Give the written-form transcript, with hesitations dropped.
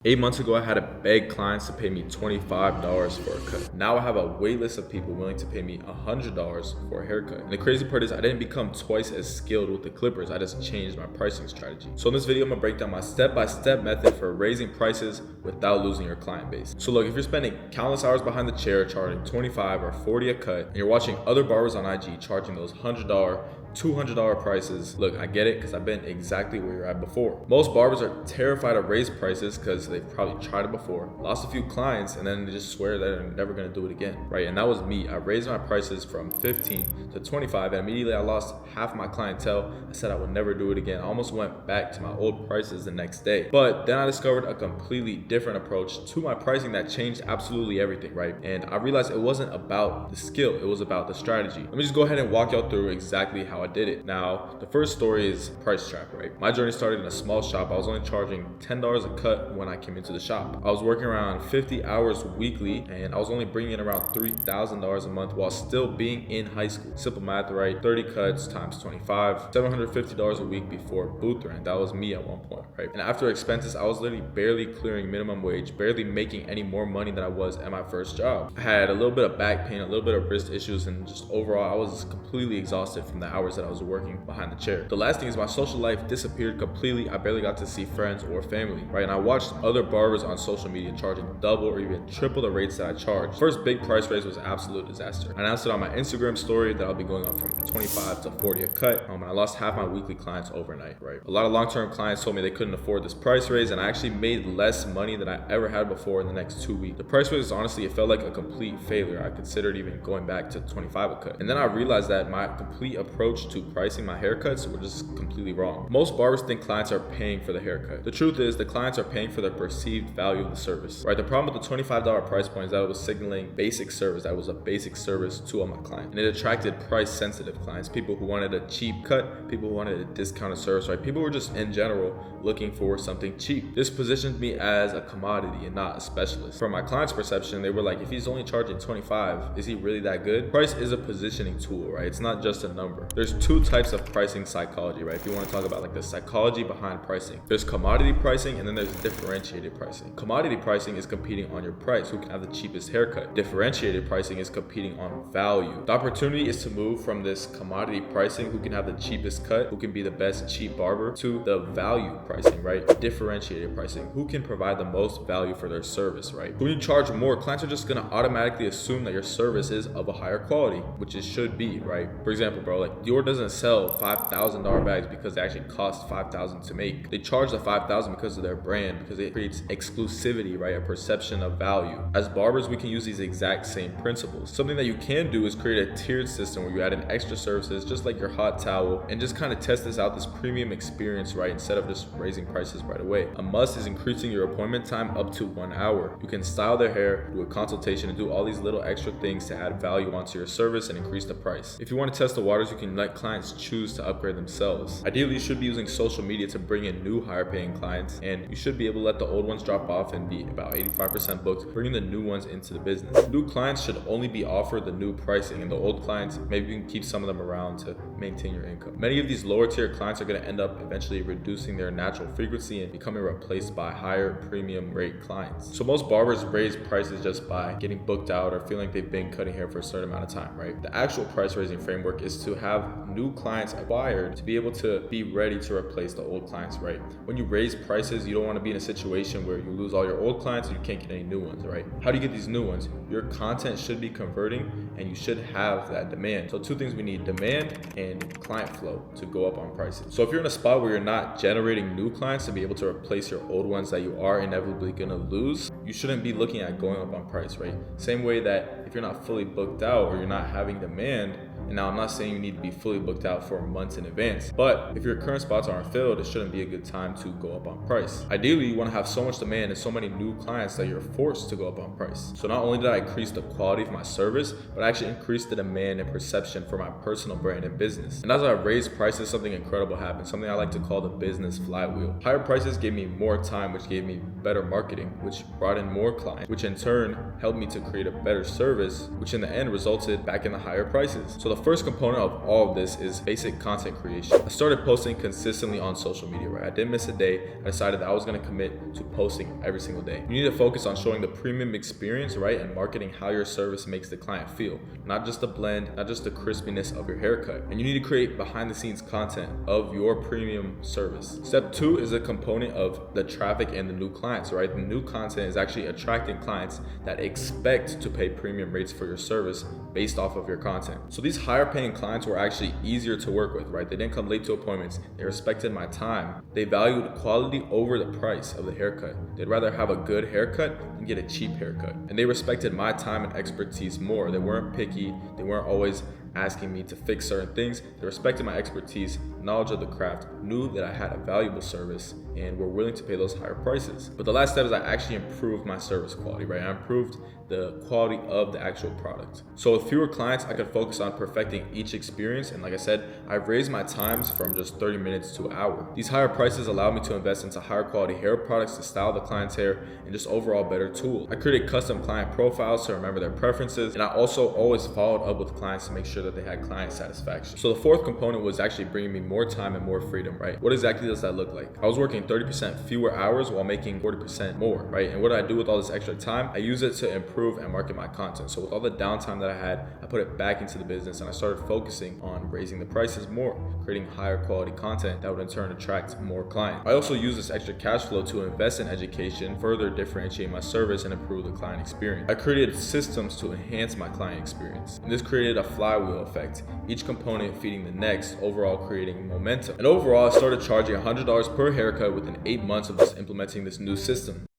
8 months ago, I had to beg clients to pay me $25 for a cut. Now I have a wait list of people willing to pay me $100 for a haircut. And the crazy part is I didn't become twice as skilled with the clippers. I just changed my pricing strategy. So in this video, I'm gonna break down my step-by-step method for raising prices without losing your client base. So look, if you're spending countless hours behind the chair charging 25 or 40 a cut, and you're watching other barbers on IG charging those $100, $200 prices, look, I get it because I've been exactly where you're at before. Most barbers are terrified to raise prices because they've probably tried it before, lost a few clients, and then they just swear that they're never going to do it again, right? And that was me. I raised my prices from 15 to 25, and immediately I lost half my clientele. I said I would never do it again. I almost went back to my old prices the next day. But then I discovered a completely different approach to my pricing that changed absolutely everything, right? And I realized it wasn't about the skill, it was about the strategy. Let me just go ahead and walk y'all through exactly how I did it. Now, the first story is price trap, right? My journey started in a small shop. I was only charging $10 a cut when I came into the shop. I was working around 50 hours weekly, and I was only bringing in around $3,000 a month while still being in high school. Simple math, right? 30 cuts times 25, $750 a week before booth rent. That was me at one point, right? And after expenses, I was literally barely clearing minimum wage, barely making any more money than I was at my first job. I had a little bit of back pain, a little bit of wrist issues, and just overall, I was completely exhausted from the hours that I was working behind the chair. The last thing is my social life disappeared completely. I barely got to see friends or family, right? And I watched other barbers on social media charging double or even triple the rates that I charged. First big price raise was an absolute disaster. I announced it on my Instagram story that I'll be going up from 25 to 40 a cut, and I lost half my weekly clients overnight, right? A lot of long-term clients told me they couldn't afford this price raise, and I actually made less money than I ever had before in the next 2 weeks. The price raise, honestly, it felt like a complete failure. I considered even going back to 25 a cut. And then I realized that my complete approach to pricing my haircuts were just completely wrong. Most barbers think clients are paying for the haircut. The truth is the clients are paying for the perceived value of the service, right? The problem with the $25 price point is that it was signaling basic service. That was a basic service to all my clients. And it attracted price sensitive clients, people who wanted a cheap cut, people who wanted a discounted service, right? People were just in general looking for something cheap. This positioned me as a commodity and not a specialist. From my clients' perception, they were like, if he's only charging 25, is he really that good? Price is a positioning tool, right? It's not just a number. There's two types of pricing psychology, right? If you want to talk about like the psychology behind pricing, there's commodity pricing and then there's differentiated pricing. Commodity pricing is competing on your price, who can have the cheapest haircut. Differentiated pricing is competing on value. The opportunity is to move from this commodity pricing, who can have the cheapest cut, who can be the best cheap barber, to the value pricing, right? Differentiated pricing, who can provide the most value for their service, right? When you charge more, clients are just gonna automatically assume that your service is of a higher quality, which it should be, right? For example, bro, like Dior doesn't sell $5,000 bags because they actually cost $5,000 to make. They charge the $5,000 because of their brand, because it creates exclusivity, right? A perception of value. As barbers, we can use these exact same principles. Something that you can do is create a tiered system where you add in extra services, just like your hot towel, and just kind of test this out, this premium experience, right? Instead of just raising prices right away. A must is increasing your appointment time up to 1 hour. You can style their hair, do a consultation, and do all these little extra things to add value onto your service and increase the price. If you want to test the waters, you can let clients choose to upgrade themselves. Ideally, you should be using social media to bring in new higher paying clients, and you should be able to let the old ones drop off and be about 85% booked, bringing the new ones into the business. New clients should only be offered the new pricing, and the old clients, maybe you can keep some of them around to maintain your income. Many of these lower tier clients are going to end up eventually reducing their natural frequency and becoming replaced by higher premium rate clients. So most barbers raise prices just by getting booked out or feeling like they've been cutting hair for a certain amount of time, right? The actual price raising framework is to have new clients acquired to be able to be ready to replace the old clients, right? When you raise prices, you don't want to be in a situation where you lose all your old clients and you can't get any new ones, right? How do you get these new ones? Your content should be converting and you should have that demand. So two things we need: demand and client flow to go up on prices. So if you're in a spot where you're not generating new clients to be able to replace your old ones that you are inevitably gonna lose, you shouldn't be looking at going up on price, right? Same way that if you're not fully booked out or you're not having demand, and now I'm not saying you need to be fully booked out for months in advance, but if your current spots aren't filled, it shouldn't be a good time to go up on price. Ideally, you want to have so much demand and so many new clients that you're forced to go up on price. So not only did I increase the quality of my service, but I actually increased the demand and perception for my personal brand and business. And as I raised prices, something incredible happened, something I like to call the business flywheel. Higher prices gave me more time, which gave me better marketing, which brought in more clients, which in turn helped me to create a better service, which in the end resulted back in the higher prices. So the the first component of all of this is basic content creation. I started posting consistently on social media, right? I didn't miss a day. I decided that I was gonna commit to posting every single day. You need to focus on showing the premium experience, right? And marketing how your service makes the client feel. Not just the blend, not just the crispiness of your haircut. And you need to create behind the scenes content of your premium service. Step 2 is a component of the traffic and the new clients, right? The new content is actually attracting clients that expect to pay premium rates for your service based off of your content. So these higher paying clients were actually easier to work with, right? They didn't come late to appointments. They respected my time. They valued quality over the price of the haircut. They'd rather have a good haircut than get a cheap haircut. And they respected my time and expertise more. They weren't picky. They weren't always asking me to fix certain things. They respected my expertise, knowledge of the craft, knew that I had a valuable service, and were willing to pay those higher prices. But the last step is I actually improved my service quality, right? I improved the quality of the actual product. So with fewer clients, I could focus on perfecting each experience. And like I said, I've raised my times from just 30 minutes to an hour. These higher prices allowed me to invest into higher quality hair products to style the client's hair and just overall better tools. I created custom client profiles to remember their preferences. And I also always followed up with clients to make sure that they had client satisfaction. So the fourth component was actually bringing me more time and more freedom, right? What exactly does that look like? I was working 30% fewer hours while making 40% more, right? And what did I do with all this extra time? I use it to improve and market my content. So with all the downtime that I had, I put it back into the business and I started focusing on raising the prices more, creating higher quality content that would in turn attract more clients. I also use this extra cash flow to invest in education, further differentiate my service and improve the client experience. I created systems to enhance my client experience. And this created a flywheel effect, each component feeding the next, overall creating momentum. And overall, I started charging $100 per haircut within 8 months of just implementing this new system.